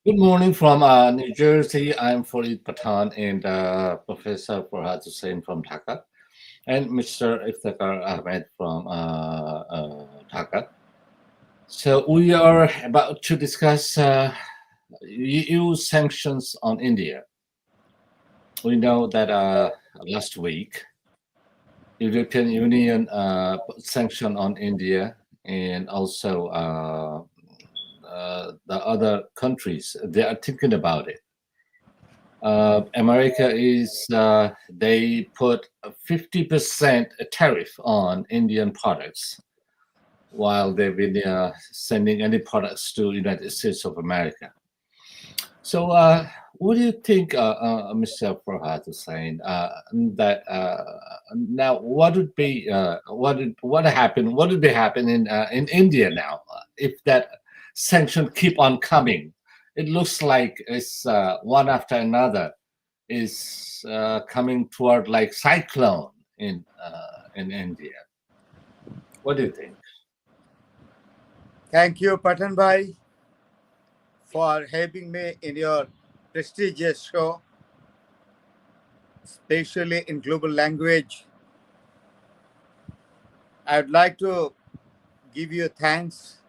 Good morning from New Jersey. I'm Farid Pathan and Professor Farhad Hussain from Dhaka and Mr. Iftikhar Ahmed from Dhaka. So we are about to discuss EU sanctions on India. We know that last week European Union put sanction on India and also the other countries. They are thinking about it. America is they put a 50% tariff on Indian products while they've been sending any products to United States of America. So, what do you think, Mr. Farhat Hussain, that now what would be what would be happening in India now if that sanction keep on coming? It looks like it's one after another is coming toward like cyclone in India. What do you think? Thank you, Patan Bhai, for having me in your prestigious show, especially in global language. I'd like to give you thanks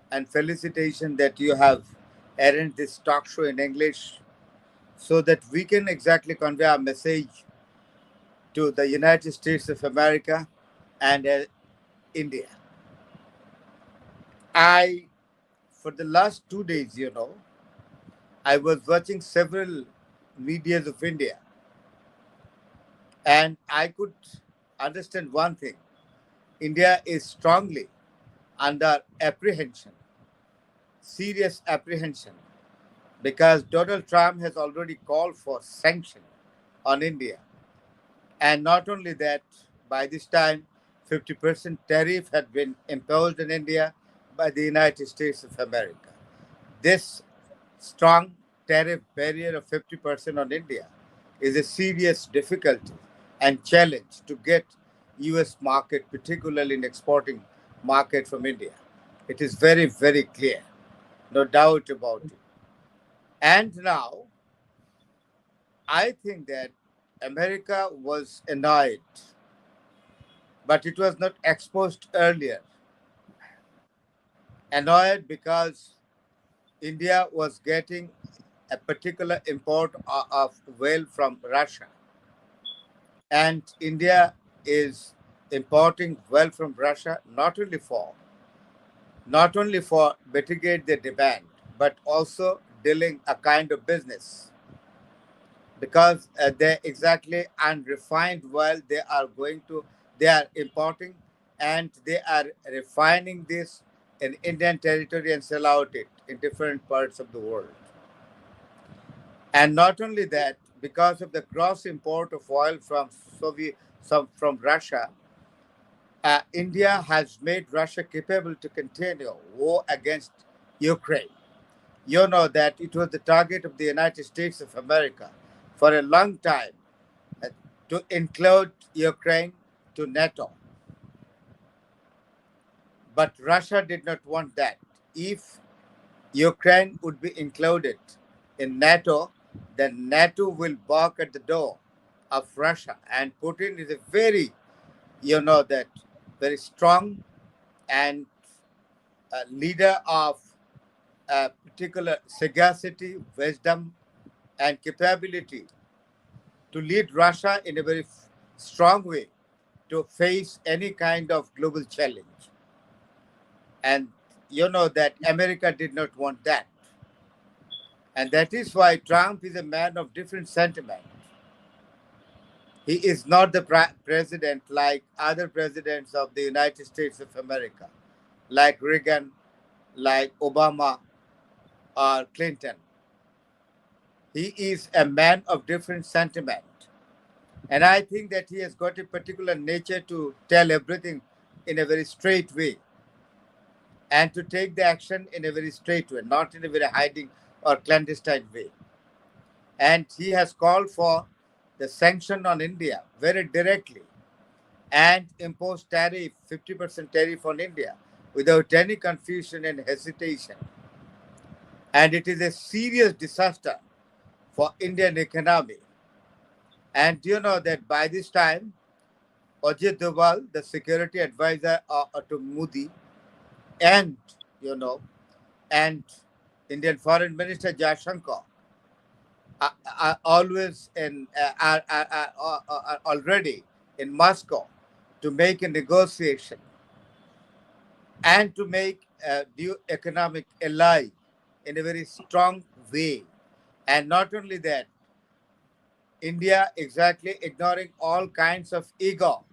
and felicitation that you have arranged this talk show in English so that we can exactly convey our message to the United States of America and India. I, for the last 2 days, I was watching several medias of India, and I could understand one thing. India is strongly under apprehension, serious apprehension, because Donald Trump has already called for sanction on India. And not only that, by this time, 50% tariff had been imposed in India by the United States of America. This strong tariff barrier of 50% on India is a serious difficulty and challenge to get US market, particularly in exporting market from India. It is very, very clear, no doubt about it. And now, I think that America was annoyed, but it was not exposed earlier. Annoyed because India was getting a particular import of oil from Russia, and India is importing oil from Russia not only for mitigate the demand, but also dealing a kind of business because they exactly unrefined oil they are importing, and they are refining this in Indian territory and sell out it in different parts of the world. And not only that, because of the gross import of oil from from Russia, India has made Russia capable to continue war against Ukraine. You know that it was the target of the United States of America for a long time uh, to include Ukraine to NATO. But Russia did not want that. If Ukraine would be included in NATO, then NATO will bark at the door of Russia. And Putin is a very, that very strong and leader of particular sagacity, wisdom, and capability to lead Russia in a very strong way to face any kind of global challenge. And you know that America did not want that. And that is why Trump is a man of different sentiment. He is not the president like other presidents of the United States of America, like Reagan, like Obama, or Clinton. He is a man of different sentiment. And I think that he has got a particular nature to tell everything in a very straight way and to take the action in a very straight way, not in a very hiding or clandestine way. And he has called for the sanction on India very directly and imposed tariff, 50% tariff on India without any confusion and hesitation. and it is a serious disaster for Indian economy. And you know that by this time, Ajay Doval, the security advisor to Modi, and you know, and Indian Foreign Minister Jaishankar are always in are already in Moscow to make a negotiation and to make a new economic ally in a very strong way. And not only that, India exactly ignoring all kinds of ego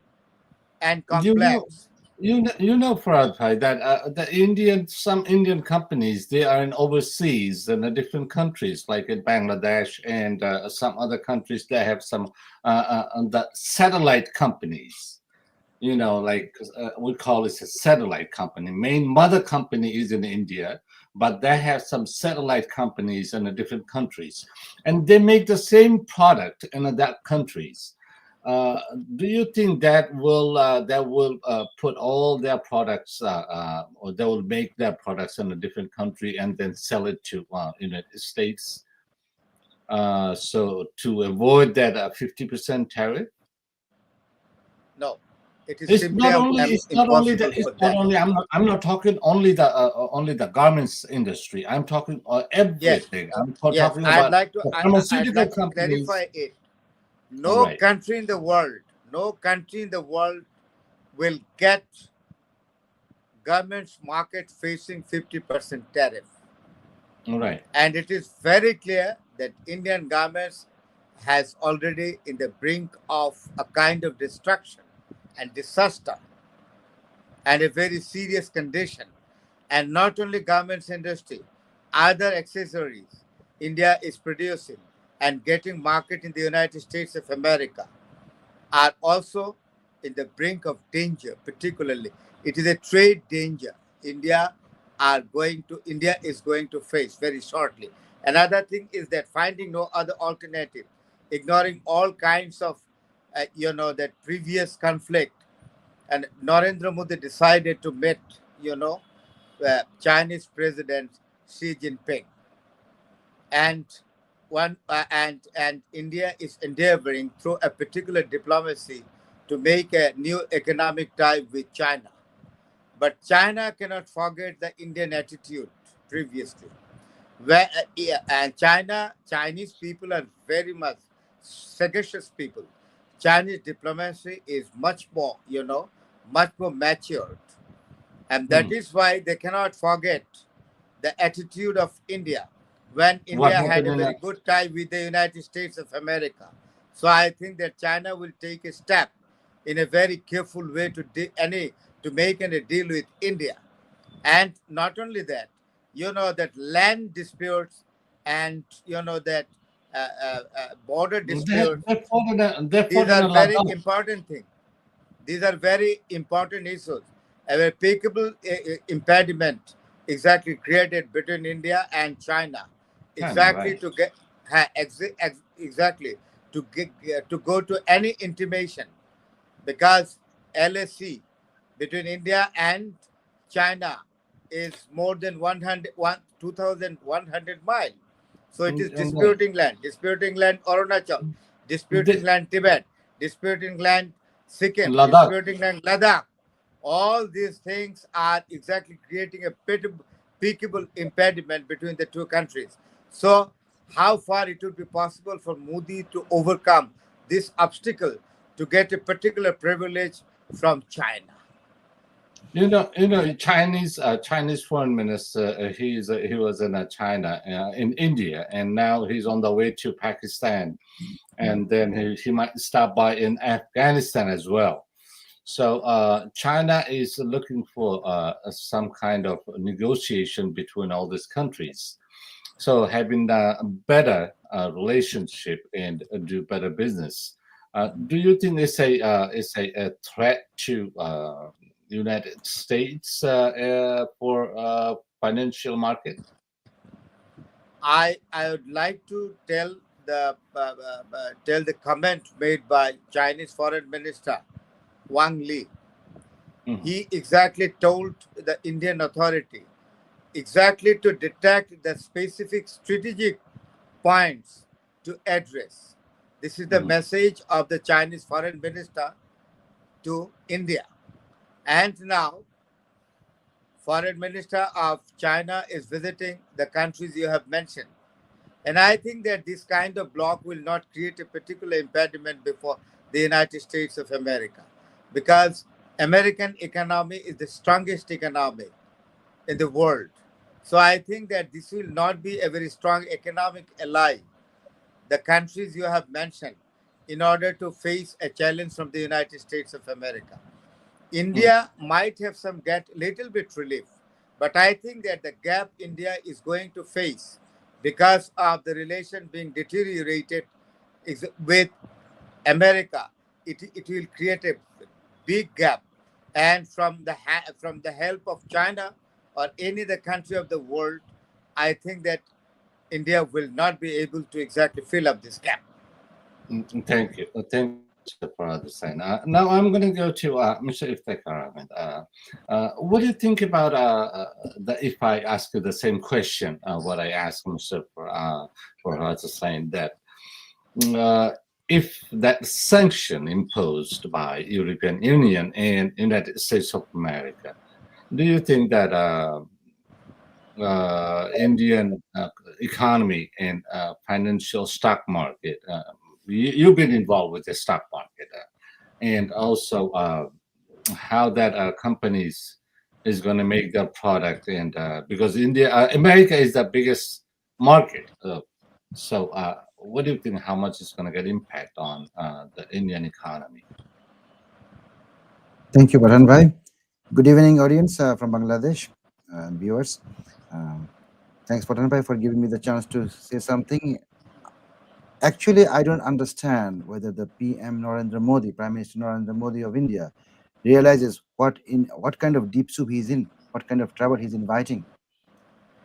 and You know, complex. Farad Bhai, that some Indian companies, they are in overseas in different countries, like in Bangladesh and some other countries. They have some the satellite companies. Like we call it a satellite company. Main mother company is in India, but they have some satellite companies in the different countries, and they make the same product in that countries. Uh, do you think that will put all their products, or they will make their products in a different country and then sell it to United States? So to avoid that 50% tariff. No, it is It's simply not only it's not only the impossible it's for not that. only I'm not talking only the garments industry. I'm talking Yes, everything. I'm yes. talking about the I'd pharmaceutical like to companies. clarify it. All No right, country in the world, no country in the world will get government's market facing 50% tariff. all right. And it is very clear that Indian governments has already in the brink of a kind of destruction and disaster and a very serious condition. And not only garments industry, other accessories India is producing and getting market in the United States of America are also in the brink of danger, particularly. It is a trade danger. India is going to face very shortly. Another thing is that finding no other alternative, ignoring all kinds of that previous conflict, and Narendra Modi decided to meet you know Chinese President Xi Jinping, and India is endeavoring through a particular diplomacy to make a new economic tie with China. But China cannot forget the Indian attitude previously, where and Chinese people are very much sagacious people. Chinese diplomacy is much more matured, and that Hmm. is why they cannot forget the attitude of India when What India had happened a in very good tie with the United States of America. So I think that China will take a step in a very careful way to make any deal with India. And not only that, that land disputes and that border disputes, they fought these in are a very Ladakh? important things. These are very important issues. A replicable impediment exactly created between India and China, China, exactly right? to get exactly to go to any intimation, because LAC between India and China is more than 2,100 miles. So it is Right. disputing land Arunachal, disputing The, land Tibet, disputing land Sikkim, Ladakh. disputing land Ladakh. All these things are exactly creating a peakable impediment between the two countries. So, how far it would be possible for Modi to overcome this obstacle to get a particular privilege from China? Chinese foreign minister. He was in China, in India, and now he's on the way to Pakistan, and then he might stop by in Afghanistan as well. So China is looking for some kind of negotiation between all these countries. So having a better relationship and do better business. Do you think it's a threat to United States for financial market? I would like to tell the comment made by Chinese Foreign Minister Wang Li. Mhm. He exactly told the Indian authority, exactly to detect the specific strategic points to address. This is the Mm, message of the Chinese foreign minister to India. And now, foreign minister of China is visiting the countries you have mentioned. And I think that this kind of block will not create a particular impediment before the United States of America, because American economy is the strongest economy in the world. So I think that this will not be a very strong economic ally, the countries you have mentioned, in order to face a challenge from the United States of America. mm, India might have some get little bit relief, but I think that the gap India is going to face because of the relation being deteriorated is with America, it will create a big gap, and from the help of China or any other country of the world, I think that India will not be able to exactly fill up this gap. Thank you. Thank you, Mr. Paradisine. Now I'm going to go to Mr. Iftikhar Ahmed. What do you think about if I ask you the same question, what I asked Mr. Paradisine, that uh, if that sanction imposed by European Union and United States of America, do you think that Indian economy and financial stock market. You've been involved with the stock market, and also how that companies is going to make their product, and because America is the biggest market. So, what do you think? How much is going to get impact on the Indian economy? Thank you, Baran Bhai. Good evening, audience from Bangladesh and viewers. Um, Thanks, Baran Bhai, for giving me the chance to say something. Actually, I don't understand whether the PM Narendra Modi, Prime Minister Narendra Modi of India, realizes what kind of deep soup he's in, what kind of trouble he's inviting.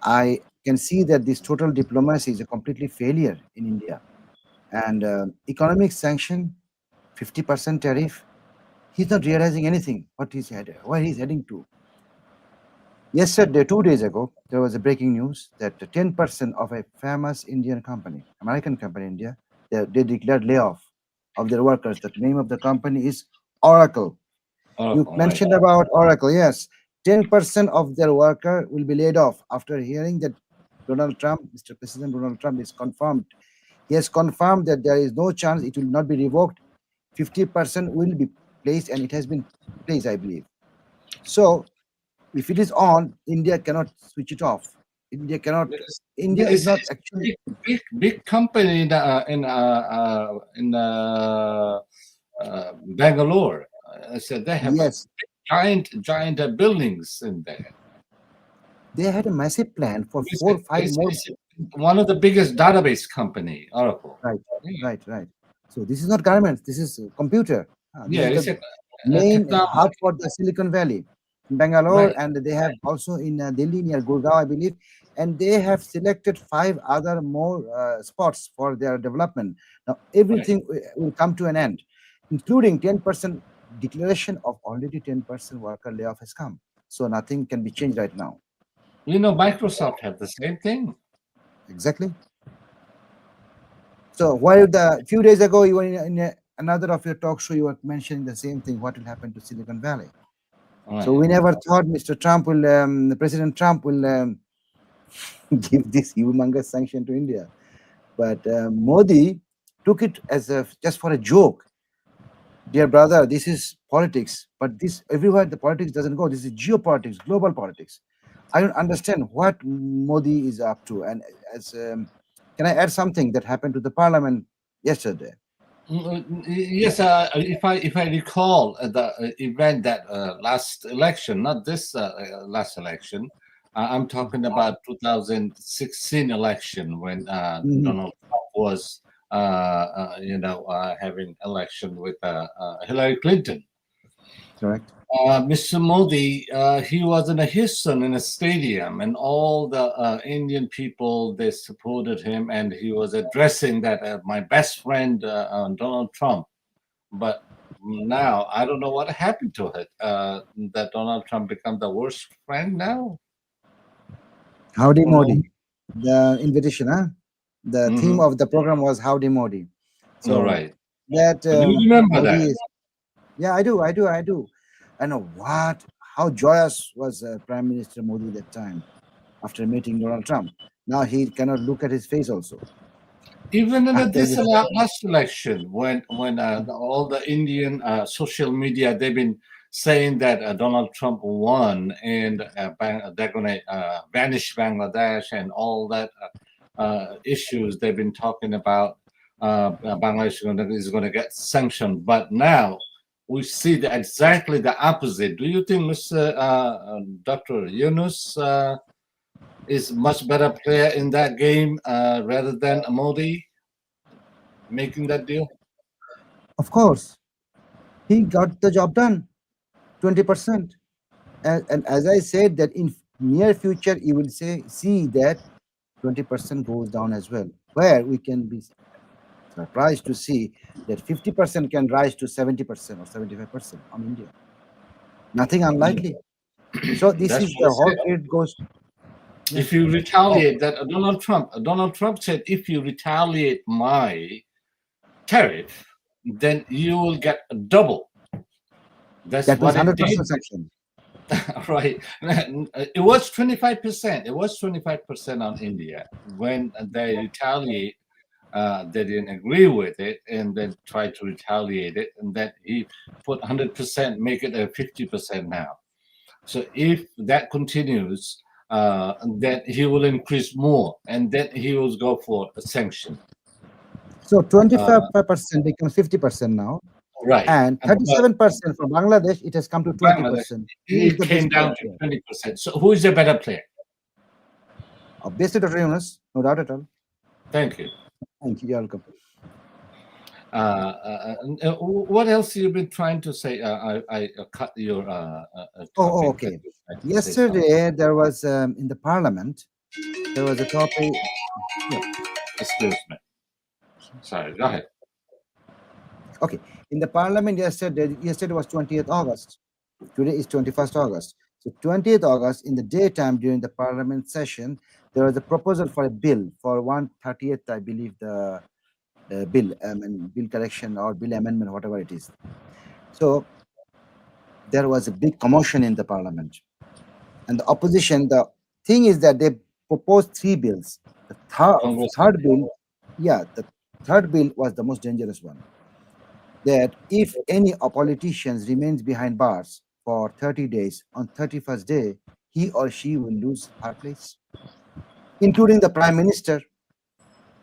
I can see that this total diplomacy is a completely failure in India, and economic sanction, 50% tariff. He's not realizing anything. Where he's heading to. Yesterday, 2 days ago, there was a breaking news that 10% of a famous Indian company, American company in India, they declared layoff of their workers. The name of the company is Oracle. You Oracle, right? mentioned about Oracle, yes. 10% of their worker will be laid off after hearing that Donald Trump, Mr. President Donald Trump, is confirmed. He has confirmed that there is no chance it will not be revoked. 50% will be placed, and it has been placed, I believe. So if it is on, India cannot switch it off. India cannot. India is not It's actually. big company in Bangalore. So they have a Yes, giant buildings in there. they had a massive plan for four or five more. It's one of the biggest database company, Oracle. Right, Yeah, right. So this is not garments. This is computer. This yeah, is it's the a main hub technology, for the Silicon Valley, in Bangalore, right? and they have also in Delhi near Gurgaon, I believe. And they have selected five other more spots for their development. Now Right. everything will come to an end, including 10% declaration of already 10% worker layoff has come. So nothing can be changed right now. Microsoft have the same thing. Exactly. So while the few days ago you were in another of your talk show, you were mentioning the same thing. What will happen to Silicon Valley? So Right. we never thought President Trump will give this humongous sanction to India. But Modi took it as just for a joke. Dear brother, this is politics, but this everywhere the politics doesn't go. This is geopolitics, global politics. I don't understand what Modi is up to. And as can I add something that happened to the parliament yesterday? Yes, if I recall the event that last election, not this last election, I'm talking about 2016 election when Mhm. Donald Trump was, having election with Hillary Clinton. Correct. Mr. Modi, he was in a Houston in a stadium, and all the Indian people they supported him, and he was addressing that my best friend Donald Trump. But now I don't know what happened to it. That Donald Trump become the worst friend now. Howdy Oh, no. Modi. The invitation, huh? The theme Mhm. of the program was Howdy Modi. All So right. that Do you remember Modi that? is, yeah, I do. I know what, how joyous was Prime Minister Modi that time after meeting Donald Trump. Now he cannot look at his face also. Even in After this this, last election, when all the Indian social media they've been saying that Donald Trump won and they're going to vanish Bangladesh and all that issues they've been talking about, Bangladesh is going to get sanctioned. But now we see exactly the opposite. Do you think, Mr. Dr. Yunus is much better player in that game rather than Modi making that deal? of course, he got the job done, 20%. And as I said, that in near future, you will see that 20% goes down as well, where we can be surprised to see that 50% can rise to 70% or 75% on India. Nothing unlikely. So this That's is what I the whole said. trade goes. Yeah. If you Oh, retaliate, that Donald Trump said, if you retaliate my tariff, then you will get double. That's that means what it did. 100% sanction. Right. It was 25%. It was 25% on India. When they retaliate, they didn't agree with it and then tried to retaliate it. And then he put 100%, make it a 50% now. So if that continues, then he will increase more, and then he will go for a sanction. So Uh, 25% becomes 50% now, right. and But 37% for Bangladesh, it has come to Bangladesh, 20%. Who is it the came best player down to here? 20%. So who is the better player? Obviously, Dr. Yunus, no doubt at all. Thank you. Thank you. You're welcome. What else you've been trying to say? I cut your topic that Okay. you tried to say something. Yesterday, there was in the parliament, there was a topic. Yeah. Excuse me. Sorry. Go ahead. Okay. In the parliament yesterday was 20th August. Today is 21st August. So 20th August, in the daytime during the parliament session, there was a proposal for a bill for 130th, I believe, the bill, bill correction or bill amendment, whatever it is. So there was a big commotion in the parliament. And the opposition, the thing is that they proposed three bills. The Congress. third bill, yeah, the third bill was the most dangerous one. That if any politician remains behind bars for 30 days, on 31st day, he or she will lose her place, including the prime minister.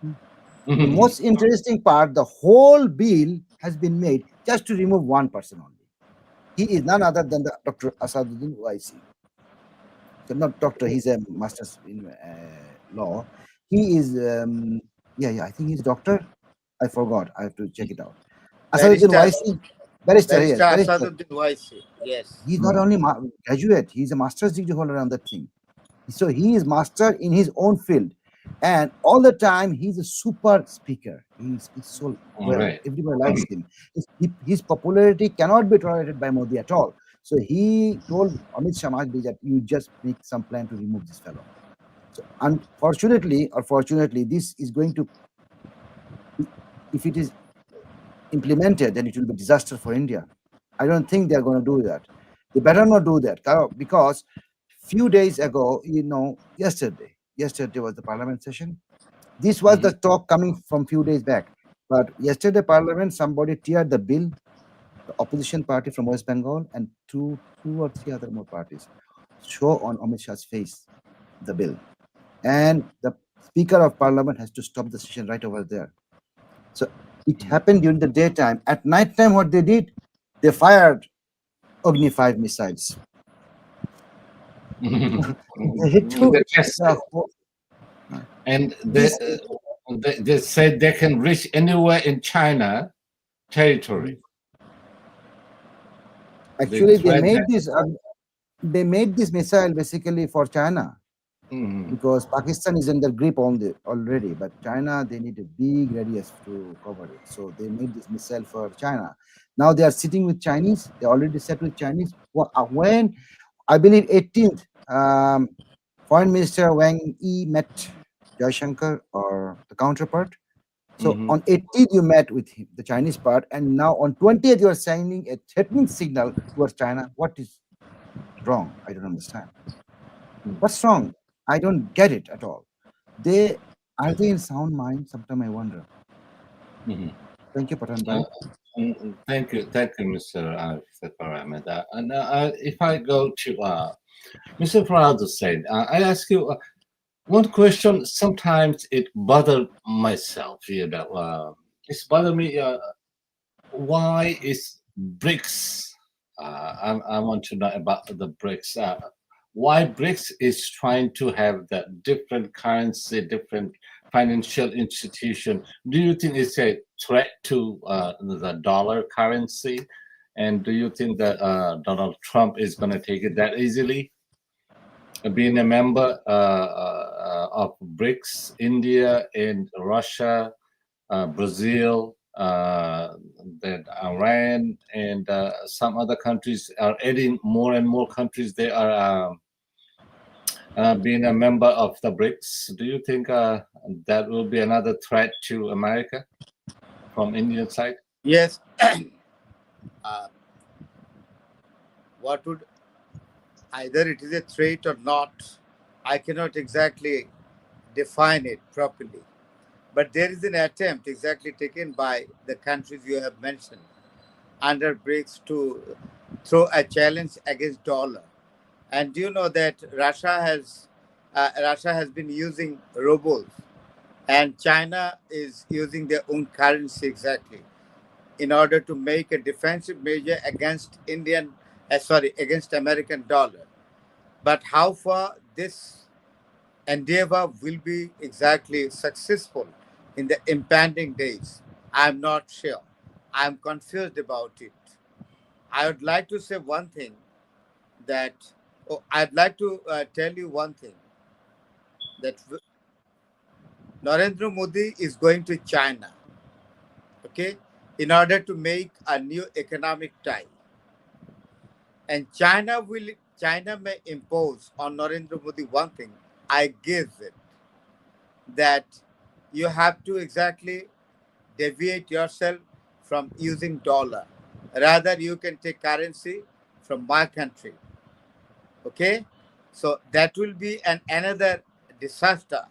The most interesting part, the whole bill has been made just to remove one person only. He is none other than the Dr. Asaduddin Owaisi. So not doctor, he's a master's in law. He is, I think he's a doctor. I forgot. I have to check it out. Asaduddin Barrister, Owaisi, barrister, yes, Barrister barrister. Asaduddin Waisi. Yes. He's not only graduate, he's a master's degree holder on that thing. So he is master in his own field. And all the time, he's a super speaker. He speaks so All well. right. Everybody likes him. His popularity cannot be tolerated by Modi at all. So he told Amit Shah Mahdi that you just make some plan to remove this fellow. So unfortunately or fortunately, this is going to, if it is implemented, then it will be disaster for India. I don't think they're going to do that. They better not do that because few days ago, yesterday was the parliament session. This was the talk coming from few days back. But yesterday parliament, somebody teared the bill, the opposition party from West Bengal and two or three other more parties show on Amit Shah's face the bill. And the Speaker of Parliament has to stop the session right over there. So it happened during the daytime. At night time, what they did, they fired Agni 5 missiles. They tested. And This they said they can reach anywhere in China territory. actually Threat that. they made this missile basically for China Mhm. because Pakistan is under grip on already, but China they need a big radius to cover it. So they made this missile for China. Now they are sitting with Chinese. They already set with Chinese. When I believe 18th Foreign Minister Wang Yi met Jaishankar or the counterpart. So Hmm. on 18th you met with him, the Chinese part, and now on 20th you are sending a threatening signal towards China. What is wrong? I don't understand. What's wrong? I don't get it at all. They are they in sound mind? Sometimes I wonder. Hmm. Thank you, Patan Uh, Bhai. thank you, Mr. Fakar Ahmed. And if I go to Mr. Farad said, I ask you one question. Sometimes it bothers myself. It's bother me. Why is BRICS? I want to know about the BRICS. Why BRICS is trying to have that different currency, different financial institution? Do you think it's a threat to the dollar currency? And do you think that Donald Trump is going to take it that easily? Being a member of BRICS, India and Russia, Brazil, then Iran, and some other countries are adding more and more countries. They are being a member of the BRICS. Do you think that will be another threat to America from Indian side? Yes. uh, what would either it is a threat or not, I cannot exactly define it properly. But there is an attempt exactly taken by the countries you have mentioned under BRICS to throw a challenge against dollar. And do you know that Russia has been using rubles, and China is using their own currency exactly in order to make a defensive measure against against American dollar. But how far this endeavor will be exactly successful in the impending days, I'm not sure. I'm confused about it. I would like to say one thing that, oh, I'd like to tell you one thing that Narendra Modi is going to China, okay, in order to make a new economic tie. And China may impose on Narendra Modi one thing. I give it that you have to exactly deviate yourself from using dollar. Rather, you can take currency from my country. Okay, so that will be another disaster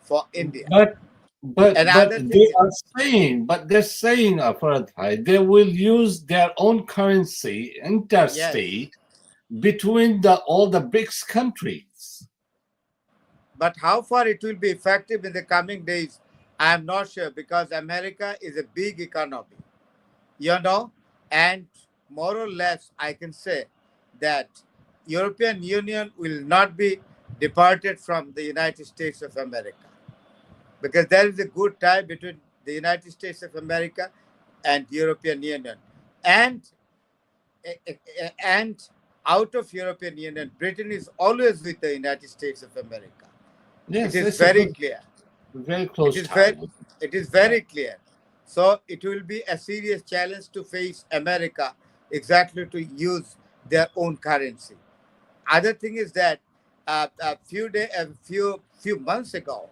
for India. But but Another thing they is, are saying, they're saying, Farhad, they will use their own currency yes, interstate between the all the BRICS countries. but how far it will be effective in the coming days, I am not sure because America is a big economy, you know, and more or less I can say that European Union will not be departed from the United States of America because there is a good tie between the United States of America and European Union, and and out of European Union, Britain is always with the United States of America. It Yes, is it's a very good, clear. very It close is tie. very it is Yeah. very clear. So it will be a serious challenge to face America exactly to use their own currency. Other thing is that a few months ago,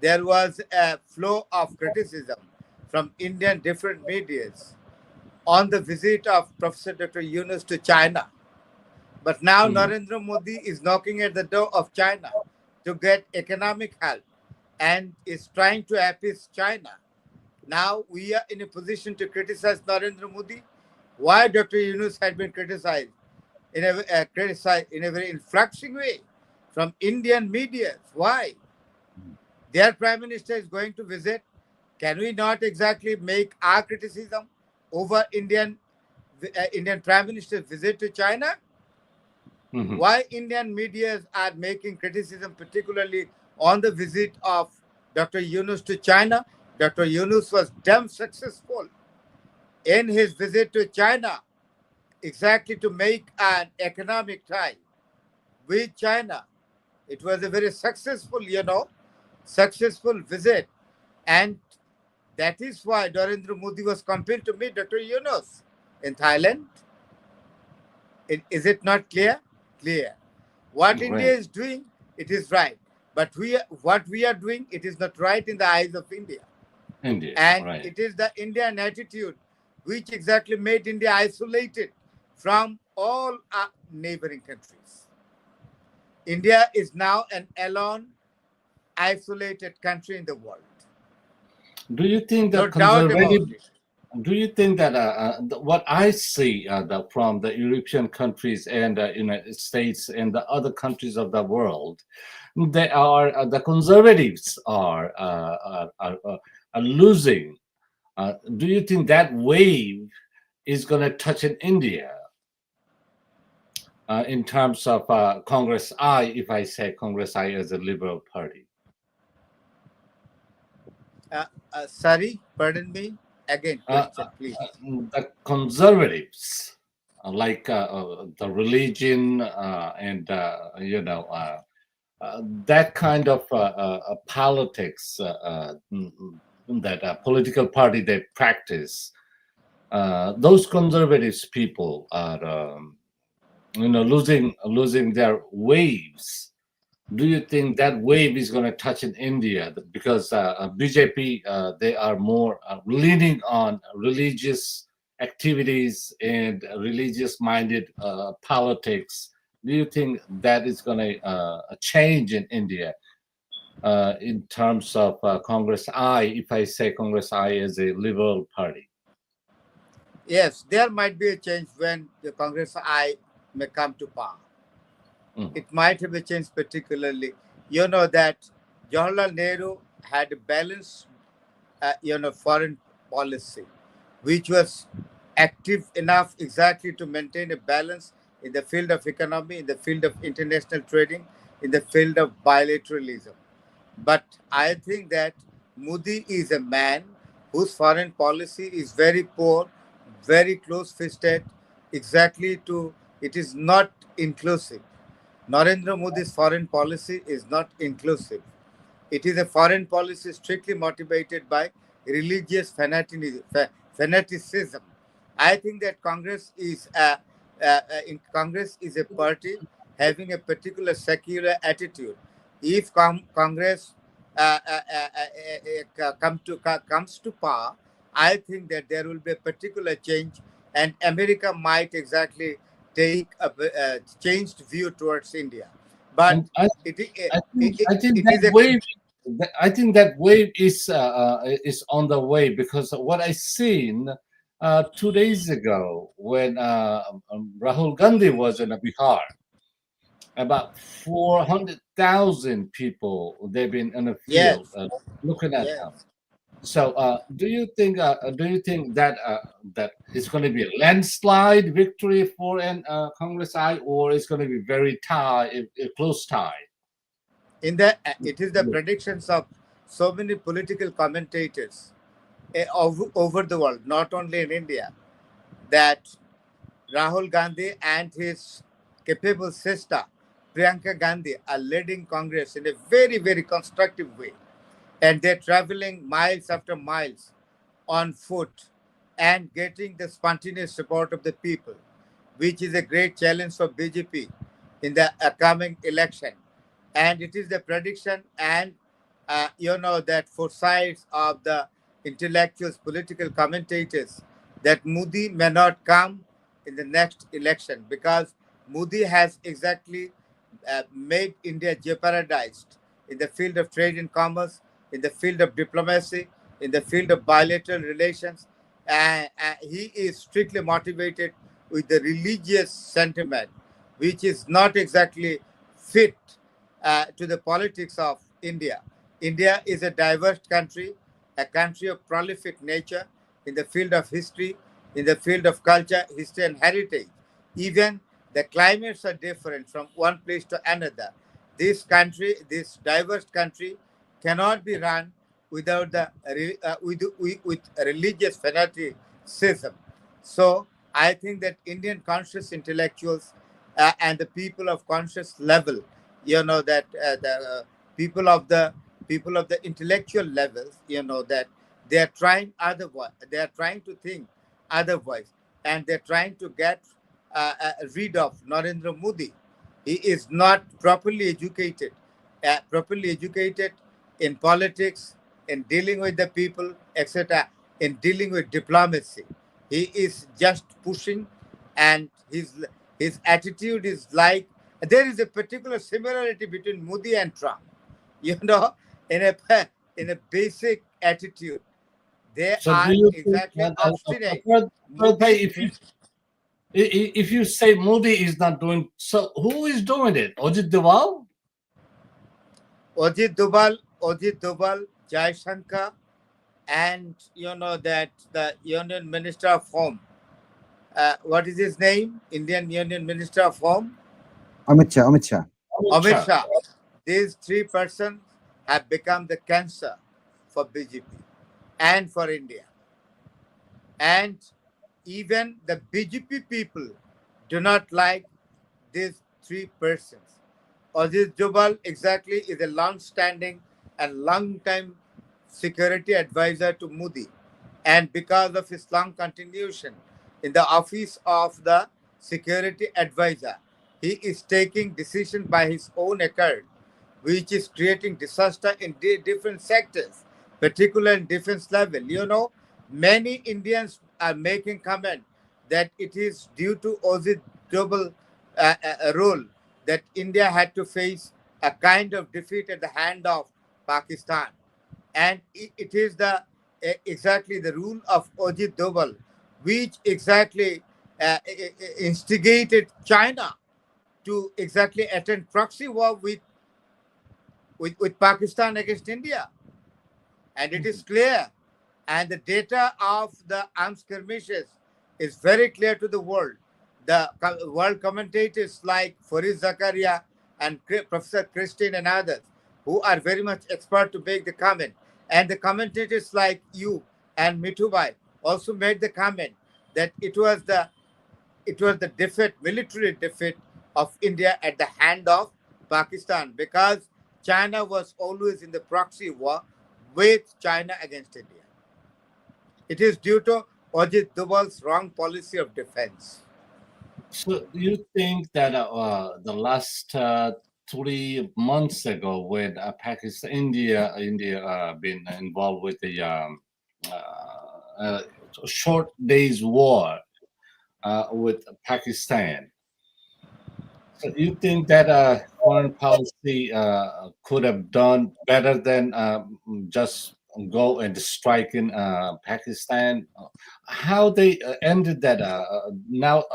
there was a flow of criticism from Indian different medias on the visit of Professor Dr. Yunus to China. But now Mhm. Narendra Modi is knocking at the door of China to get economic help and is trying to appease China. Now we are in a position to criticize Narendra Modi. Why Dr. Yunus had been criticized in a very influxing way from Indian media. Why? Their prime minister is going to visit. Can we not exactly make our criticism over Indian prime minister's visit to China? Mhm. Why Indian media are making criticism, particularly on the visit of Dr. Yunus to China? Dr. Yunus was damn successful in his visit to China, exactly to make an economic tie with China. It was a very successful, successful visit. And that is why Narendra Modi was compelled to meet Dr. Yunus in Thailand. Is it not clear? Clear. What India Right. is doing? it is right. But what we are doing, it is not right in the eyes of India. India, And right? it is the Indian attitude which exactly made India isolated from all our neighboring countries. India is now an alone, isolated country in the world. Do you think the No doubt conservative? about it. Do you think that what I see from the European countries and the United States and the other countries of the world, they are the conservatives are losing. Do you think that wave is going to touch in India in terms of Congress I, if I say Congress I as a liberal party? Sorry, pardon me. Again, Uh, question, please. the conservatives, the religion and that kind of politics that political party they practice. Those conservatives people are losing their waves. Do you think that wave is going to touch in India? Because BJP, they are more leaning on religious activities and religious-minded politics. Do you think that is going to change in India in terms of Congress I, if I say Congress I as a liberal party? Yes, there might be a change when the Congress I may come to power. Mhm. It might have a change, particularly. You know that Jawaharlal Nehru had a balanced, foreign policy, which was active enough exactly to maintain a balance in the field of economy, in the field of international trading, in the field of bilateralism. But I think that Modi is a man whose foreign policy is very poor, very close fisted, exactly to it is not inclusive. Narendra Modi's foreign policy is not inclusive. It is a foreign policy strictly motivated by religious fanaticism. I think that Congress is a party having a particular secular attitude. If Congress comes to power, I think that there will be a particular change, and America might exactly take a changed view towards India. But And I, it, I it, think it, I think it that is a wave I think that wave is on the way because what I seen 2 days ago when Rahul Gandhi was in Bihar, about 400,000 people they've been in the field yes, looking at him. yes. So do you think that that it's going to be a landslide victory for an Congress I, or it's going to be very a close tie? It is the predictions of so many political commentators over the world, not only in India, that Rahul Gandhi and his capable sister Priyanka Gandhi are leading Congress in a very, very constructive way, and they're traveling miles after miles on foot and getting the spontaneous support of the people, which is a great challenge for BJP in the upcoming election. And it is the prediction and that foresights of the intellectuals, political commentators, that Modi may not come in the next election because Modi has exactly made India jeopardized in the field of trade and commerce, in the field of diplomacy, in the field of bilateral relations. He is strictly motivated with the religious sentiment, which is not exactly fit to the politics of India. India is a diverse country, a country of prolific nature in the field of history, in the field of culture, history, and heritage. Even the climates are different from one place to another. This country, this diverse country, cannot be run without with religious fanaticism. So I think that Indian conscious intellectuals and the people of conscious level, that the people of the intellectual levels, that they are trying otherwise. They are trying to think otherwise, and they're trying to get rid of Narendra Modi. He is not properly educated. properly educated in politics, in dealing with the people, etc., in dealing with diplomacy. He is just pushing, and his attitude is like there is a particular similarity between Modi and Trump. You know, in a in a basic attitude, they So do are you think exactly obstinate. Farad bhai, Modi, if you say Modi is not doing, so who is doing it? Ajit Doval? Ajit Doval, Jai Shankar, and that the Union Minister of Home. What is his name? Indian Union Minister of Home, Amit Shah, Amit Shah. Amit Amit Shah. Shah. These three persons have become the cancer for BJP and for India. And even the BJP people do not like these three persons. Ajit Jubal exactly is a long-standing and long-time security advisor to Modi, and because of his long continuation in the office of the security advisor, he is taking decision by his own accord, which is creating disaster in different sectors, particularly in defense level. Many Indians are making comment that it is due to Ozid global role that India had to face a kind of defeat at the hand of Pakistan, and it is the exactly the rule of Ojit Doval, which exactly instigated China to exactly attend proxy war with Pakistan against India. And it is clear. And the data of the armed skirmishes is very clear to the world. The world commentators like Farid Zakaria and Professor Christine and others, who are very much expert to make the comment, and the commentators like you and Mitubai also made the comment that it was the defeat, military defeat of India at the hand of Pakistan, because China was always in the proxy war with China against India. It is due to Ajit Doval's wrong policy of defense. So do you think that the last 3 months ago, when Pakistan, India been involved with the short days war with Pakistan, so you think that foreign policy could have done better than just go and strike in Pakistan? How they ended that? Now,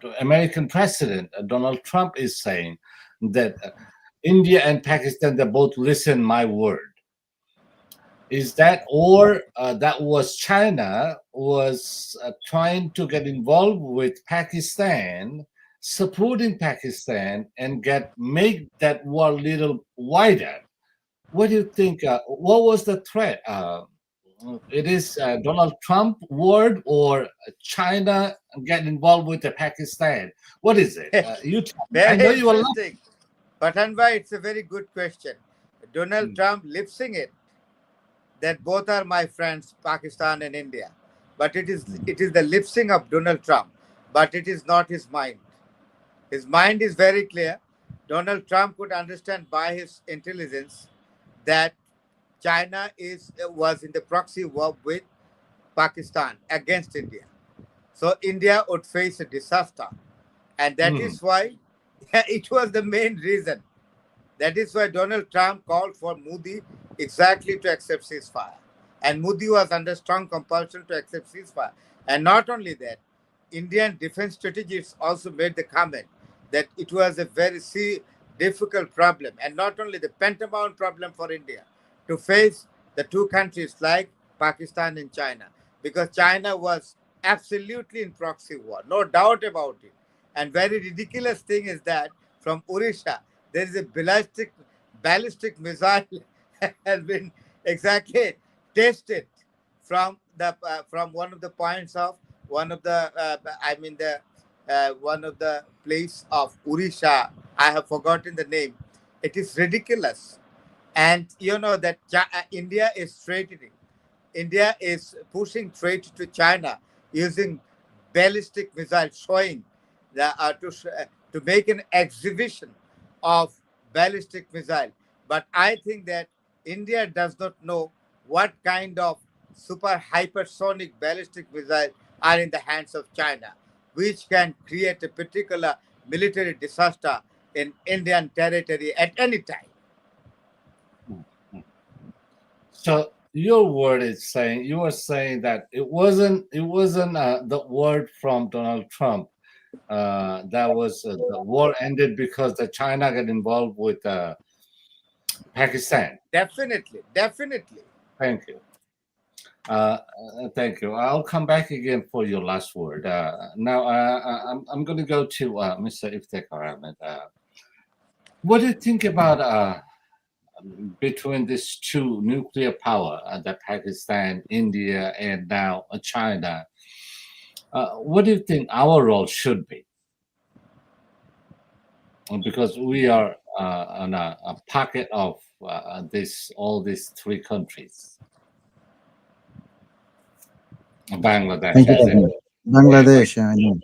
the American President Donald Trump is saying that India and Pakistan, they both listen my word. Is that, or that was China was trying to get involved with Pakistan, supporting Pakistan, and make that war a little wider? What do you think? What was the threat? It is Donald Trump word, or China get involved with the Pakistan? What is it? You tell me. I know Very you are. interesting. Patanbhai, it's a very good question. Donald Trump lip-sync it that both are my friends, Pakistan and India. But it is the lip-sync of Donald Trump, but it is not his mind. His mind is very clear. Donald Trump could understand by his intelligence that China was in the proxy war with Pakistan against India. So India would face a disaster. And that Hmm. is why it was the main reason. That is why Donald Trump called for Modi exactly to accept ceasefire. And Modi was under strong compulsion to accept ceasefire. And not only that, Indian defense strategists also made the comment that it was a very difficult problem, and not only the paramount problem for India to face the two countries like Pakistan and China, because China was absolutely in proxy war, no doubt about it. And very ridiculous thing is that from Odisha, there is a ballistic missile has been exactly tested from one of the points of one of the one of the place of Odisha. I have forgotten the name. It is ridiculous, and you know that India is threatening. India is pushing trade to China using ballistic missiles, showing to make an exhibition of ballistic missile. But I think that India does not know what kind of super hypersonic ballistic missiles are in the hands of China, which can create a particular military disaster in Indian territory at any time. So your word is saying you were saying that it wasn't the word from Donald Trump that was the war ended because the China got involved with Pakistan. Definitely, definitely. Thank you. Thank you. I'll come back again for your last word. Now, I'm going to go to Mr. Iftikhar Ahmed. What do you think about between these two nuclear power, the Pakistan, India, and now China? What do you think our role should be? Because we are on a pocket of all these three countries. Bangladesh, Thank you, as in, Bangladesh. I know,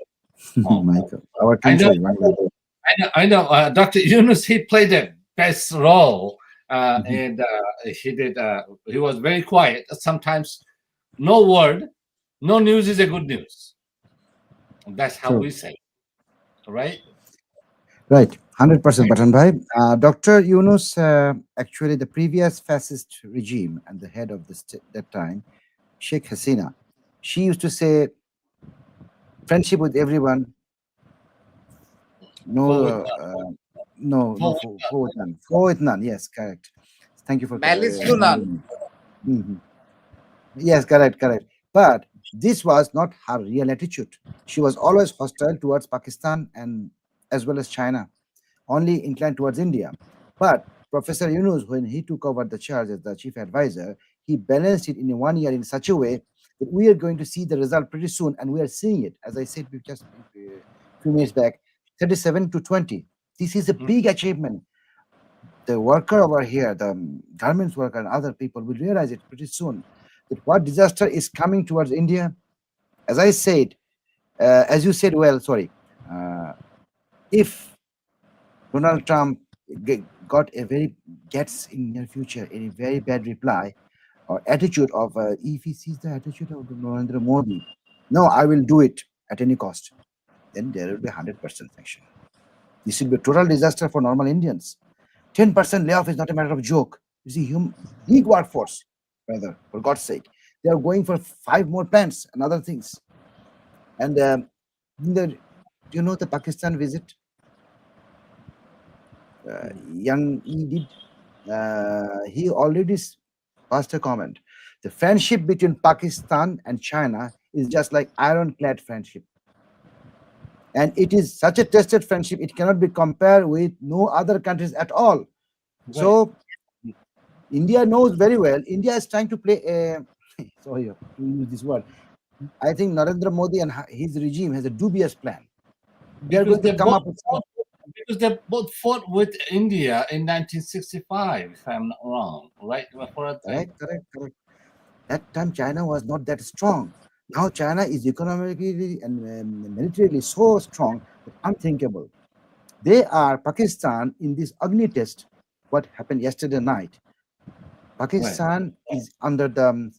oh, Michael, our I know, country, Bangladesh. I know. Dr. Yunus, he played the best role, Mhm. and he did. He was very quiet. Sometimes, no word, no news is a good news. That's how True. we say, right? Right, 100%, Batan Bhai. Dr. Yunus, actually, the previous fascist regime and the head of that time, Sheikh Hasina, she used to say, friendship with everyone, no, Forward, no, forward. for with none. For with none, yes, correct. Thank you for Malice to reminding none. me. Mhm. Yes, correct, correct. But this was not her real attitude. She was always hostile towards Pakistan and as well as China, only inclined towards India. But Professor Yunus, when he took over the charge as the chief advisor, he balanced it in 1 year in such a way that we are going to see the result pretty soon, and we are seeing it. As I said just a few minutes back, 37 to 20. This is a Mm, big achievement. The worker over here, the garments worker, and other people will realize it pretty soon that what disaster is coming towards India. As I said, as you said, well, sorry, uh, if Donald Trump got a very gets in near future a very bad reply or attitude of if he sees the attitude of Narendra Modi, no, I will do it at any cost. Then there will be 100% sanction. This will be a total disaster for normal Indians. 10% layoff is not a matter of joke. You see, big workforce, rather, for God's sake. They are going for 5 more plants and other things. And do you know the Pakistan visit? Young E did. He already passed a comment. The friendship between Pakistan and China is just like ironclad friendship. And it is such a tested friendship, it cannot be compared with no other countries at all. right. So India knows very well. India is trying to play a sorry to use this word. I think Narendra Modi and his regime has a dubious plan. They are Because going to they come both up with some fought, because they both fought with India in 1965, if I'm not wrong, right? For a time. correct, correct, correct. That time China was not that strong. Now China is economically and militarily so strong that unthinkable. They are Pakistan in this Agni test. What happened yesterday night? Right. Pakistan is under the.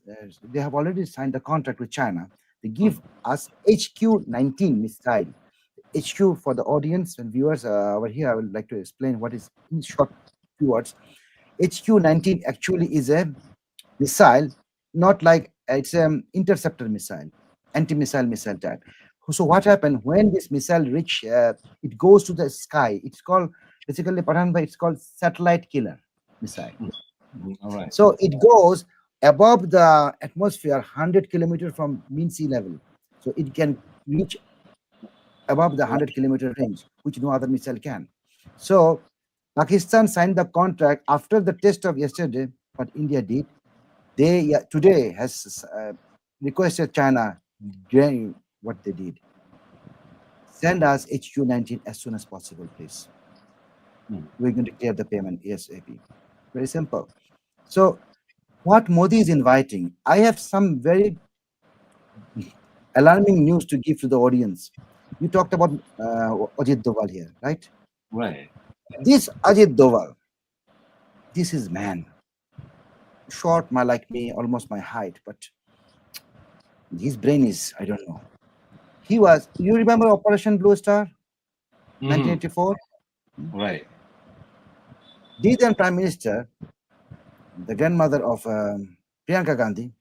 They have already signed the contract with China. They Mm, give us HQ-19 missile. HQ for the audience and viewers over here. I would like to explain what is in short few words. HQ-19 actually is a missile, not like it's an interceptor missile, anti-missile missile type. So what happened when this missile reach? It goes to the sky. It's called basically Pathan bhai, it's called satellite killer missile. all right. So it goes above the atmosphere 100 kilometer from mean sea level. So it can reach above the 100-kilometer range, which no other missile can. So Pakistan signed the contract after the test of yesterday. What India did, they today has requested China doing what they did. Send us HQ-19 as soon as possible, please. Mm. We're going to clear the payment ASAP. Very simple. So what Modi is inviting, I have some very alarming news to give to the audience. You talked about Ajit Doval here, right? Right. This Ajit Doval, this is man, short, my like me, almost my height, but his brain is, I don't know. He was, you remember Operation Blue Star, Mhm. 1984? Right. The then Prime Minister, the grandmother of Priyanka Gandhi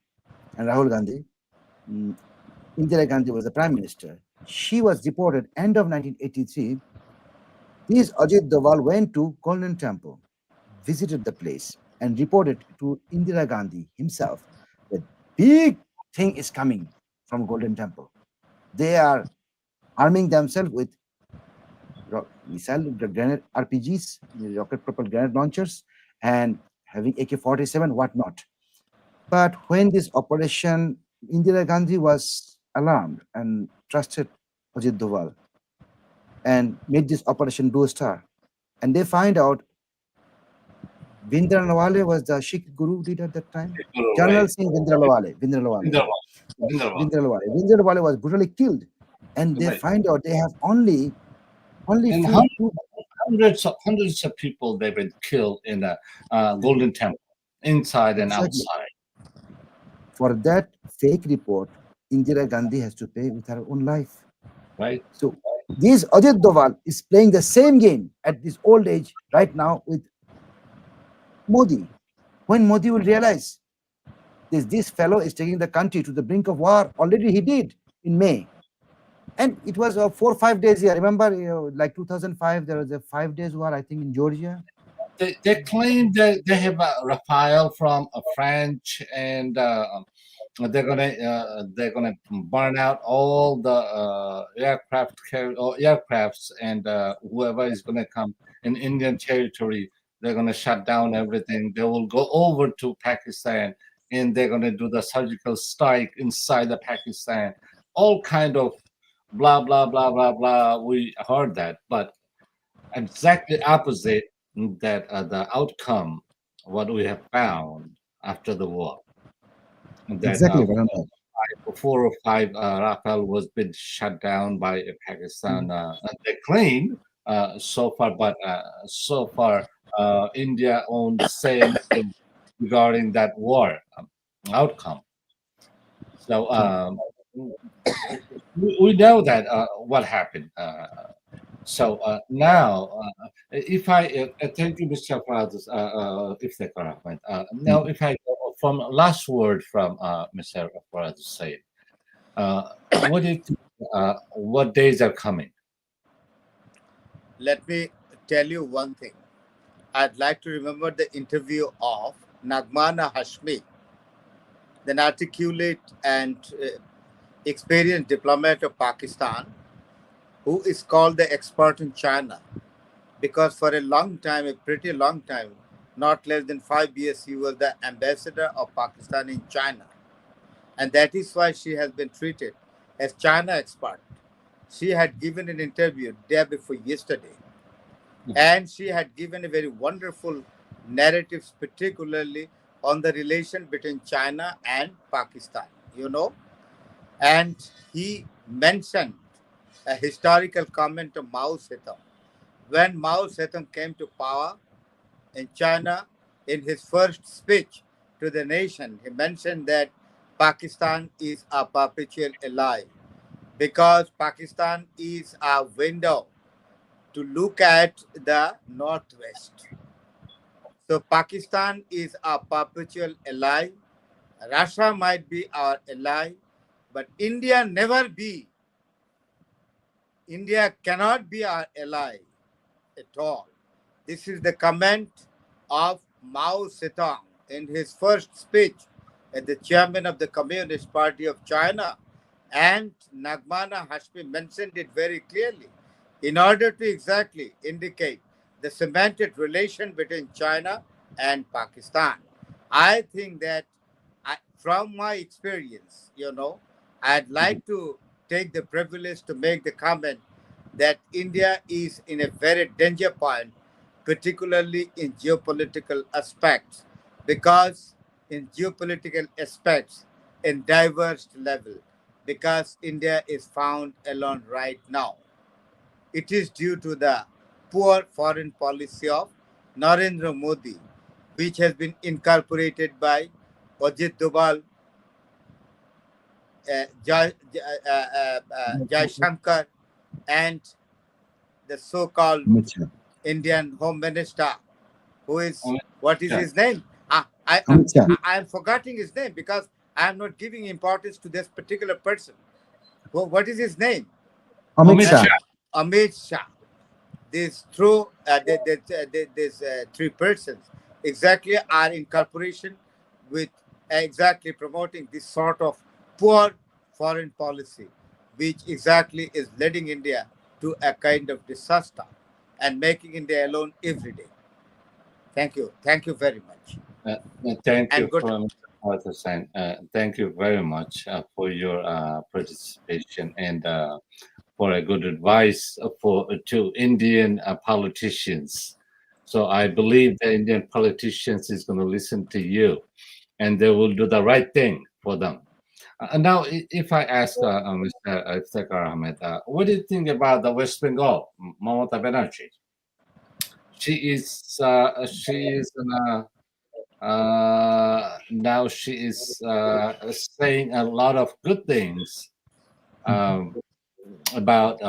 and Rahul Gandhi, mm, Indira Gandhi was the Prime Minister. She was deported end of 1983. This Ajit Doval went to Golden Temple, visited the place, and reported to Indira Gandhi himself that big thing is coming from Golden Temple. They are arming themselves with missile grenade RPGs, rocket propelled grenade launchers, and having AK-47, whatnot. But when this operation, Indira Gandhi was alarmed and trusted Ajit Doval and made this operation Blue Star. And they find out Vindra Lawale was the Sikh Guru leader at that time. You're General right. Singh Vindra Lawale. Vindra Lawale. Hinderwal. Yes, Hinderwal. Vindra Lawale. Vindra Lawale was brutally killed. And they Right. find out they have only And few two. hundreds of people they've been killed in the Golden Temple, inside and Exactly. outside. For that fake report, Indira Gandhi has to pay with her own life. Right. So this Ajit Doval is playing the same game at this old age right now with Modi. When Modi will realize this fellow is taking the country to the brink of war, already he did in May. And it was 4 or 5 days here. Remember, like 2005, there was a 5 days war, I think, in Georgia. They claim that they have a Rafale from French, and they're gonna burn out all the or aircrafts, and whoever is gonna come in Indian territory, they're gonna shut down everything. They will go over to Pakistan, and they're gonna do the surgical strike inside the Pakistan. All kind of blah blah blah blah blah. We heard that, but exactly opposite that the outcome what we have found after the war, that Exactly, Varanasi. 4 or 5 Rafale was been shut down by Pakistan. Mm. They claim so far, but so far India owns the same thing regarding that war outcome. So So, we know that what happened. Now, if thank you, Mr. Faraz, if they correct me. Now, mm, if I go from last word from Mr. Faraz said, what do you think, what days are coming? Let me tell you one thing. I'd like to remember the interview of Nagmana Hashmi, an articulate and experienced diplomat of Pakistan, who is called the expert in China because for a long time, a pretty long time, not less than 5 years, he was the ambassador of Pakistan in China. And that is why she has been treated as China expert. She had given an interview day before yesterday, Mhm. and she had given a very wonderful narratives, particularly on the relation between China and Pakistan. You know, and he mentioned a historical comment of Mao Zedong. When Mao Zedong came to power in China, in his first speech to the nation, he mentioned that Pakistan is a perpetual ally because Pakistan is a window to look at the northwest. So Pakistan is a perpetual ally. Russia might be our ally, but India never be. India cannot be our ally at all. This is the comment of Mao Zedong in his first speech as the chairman of the Communist Party of China. And Nagmana Hashmi mentioned it very clearly in order to exactly indicate the cemented relation between China and Pakistan. I think that from my experience, I'd Mhm. like to take the privilege to make the comment that India is in a very danger point, particularly in geopolitical aspects, because in geopolitical aspects, in diverse level, because India is found alone right now. It is due to the poor foreign policy of Narendra Modi, which has been incorporated by Ajit Doval, Jai Shankar, and the so-called Amit Shah. Indian Home Minister, who is, Amit what is Shah. his name? Amit Shah. I am forgetting his name because I am not giving importance to this particular person. What is his name? Amit Amit Shah. Shah. Amit Shah. These three persons exactly are in corporation with exactly promoting this sort of poor foreign policy, which exactly is leading India to a kind of disaster and making India alone every day. Thank you very much, Thank you and good for luck. Mr. Arthur. Thank you very much for your participation and for a good advice for to Indian politicians. So I believe the Indian politicians is going to listen to you, and they will do the right thing for them. Now, if I ask Mr. Iftikhar Ahmed, what do you think about the West Bengal, Mamata Banerjee? Now she is saying a lot of good things um, about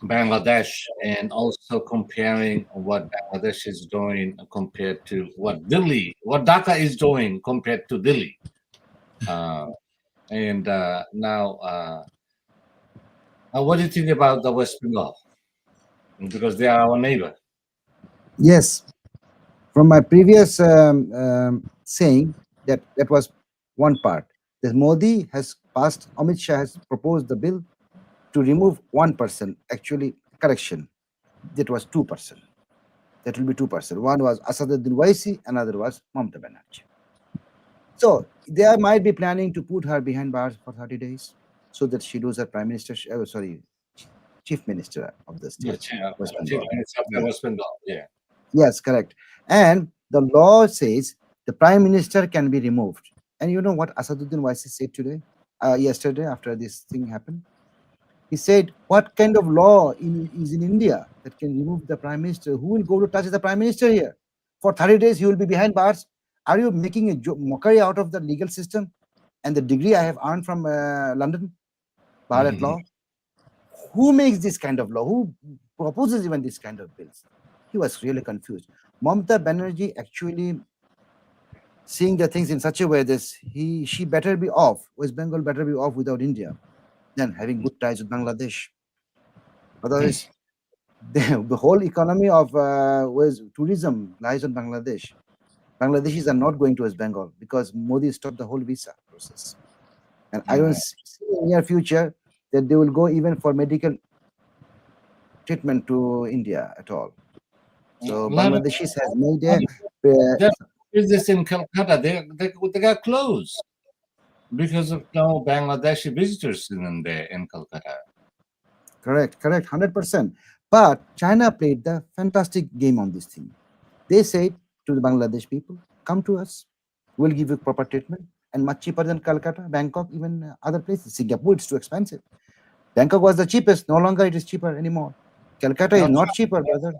Bangladesh and also comparing what Bangladesh is doing compared to what Dhaka is doing compared to Delhi. Uh, and now, what do you think about the West Bengal? Because they are our neighbor. Yes, from my previous saying, that was one part. That Modi has passed, Amit Shah has proposed the bill to remove one person. Actually, correction, that was 2%. That will be 2%. One was Asaduddin Waisi, another was Mamta Banerjee. So they might be planning to put her behind bars for 30 days so that she loses her prime minister, sorry, chief minister of the Yeah, state, West Chief Bengal. Minister of the Yeah. West Bengal. Yeah. Yes, correct. And the law says the prime minister can be removed. And you know what Asaduddin Waisi said today, yesterday, after this thing happened? He said, "What kind of law is in India that can remove the prime minister? Who will go to touch the prime minister here? For 30 days, he will be behind bars. Are you making a mockery out of the legal system and the degree I have earned from London, bar at Mhm. law? Who makes this kind of law? Who proposes even this kind of bills?" He was really confused. Mamta Banerjee actually seeing the things in such a way that she better be off. West Bengal better be off without India than having good ties with Bangladesh. Otherwise, the whole economy of West tourism lies on Bangladesh. Bangladeshis are not going to West Bengal because Modi stopped the whole visa process. And I don't Right. see in near future that they will go even for medical treatment to India at all. So A lot of Bangladeshis has made a their business in Calcutta, they got closed because of no Bangladeshi visitors in there in Calcutta. correct, 100%. But China played the fantastic game on this thing. They said to the Bangladesh people, come to us, we'll give you proper treatment and much cheaper than Calcutta, Bangkok, even other places. Singapore, it's too expensive. Bangkok was the cheapest, no longer it is cheaper anymore. Calcutta is Now, not cheaper, brother.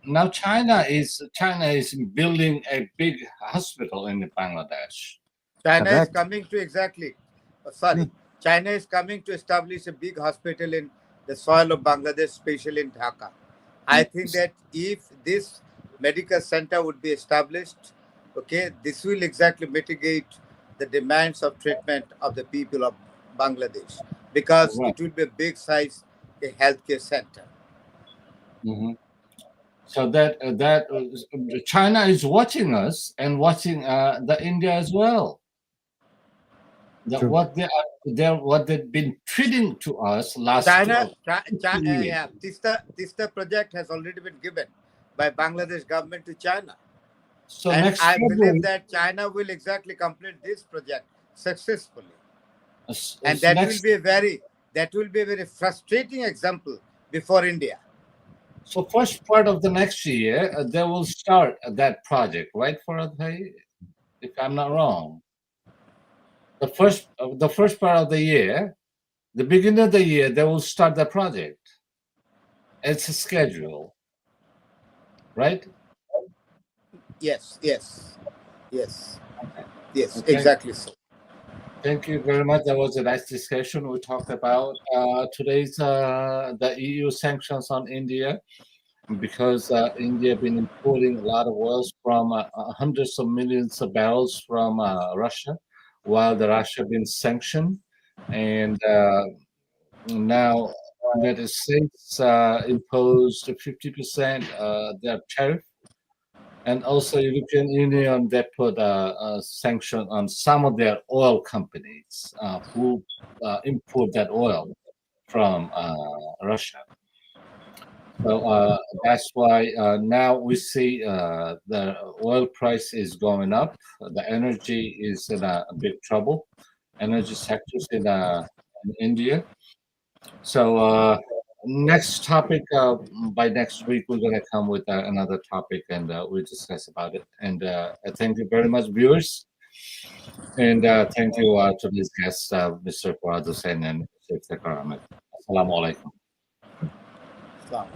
now China is building a big hospital in Bangladesh. China is Correct. coming to exactly, Hmm, sorry, China is coming to establish a big hospital in the soil of Bangladesh, especially in Dhaka. I think that if this medical center would be established, okay, this will exactly mitigate the demands of treatment of the people of Bangladesh because Right. it will be a big size a healthcare center. Hmm. So China is watching us and watching the India as well. That true. what they've been treating to us last China, 50 years. yeah, Tista project has already been given by Bangladesh government to China. So And next I believe February, that China will exactly complete this project successfully. And next that will be a very frustrating example before India. so first part of the next year they will start that project, right, for if I'm not wrong. The first part of the year, the beginning of the year, they will start the project, It's a schedule, right? Yes, yes, yes, yes, Okay. exactly so. Thank you very much. That was a nice discussion. We talked about today's the EU sanctions on India because India been importing a lot of oils from hundreds of millions of barrels from Russia, while the Russia been sanctioned, and now United States imposed a 50% their tariff, and also European Union they put a sanction on some of their oil companies who import that oil from Russia. So that's why now we see the oil price is going up. The energy is in a big trouble. Energy sectors in India. So next topic by next week we're gonna come with another topic and we'll discuss about it. And thank you very much, viewers. And thank you to this guest, Mr. Fuad Hussain and Sheikh Takar Ahmed. Assalamu alaikum. Islam.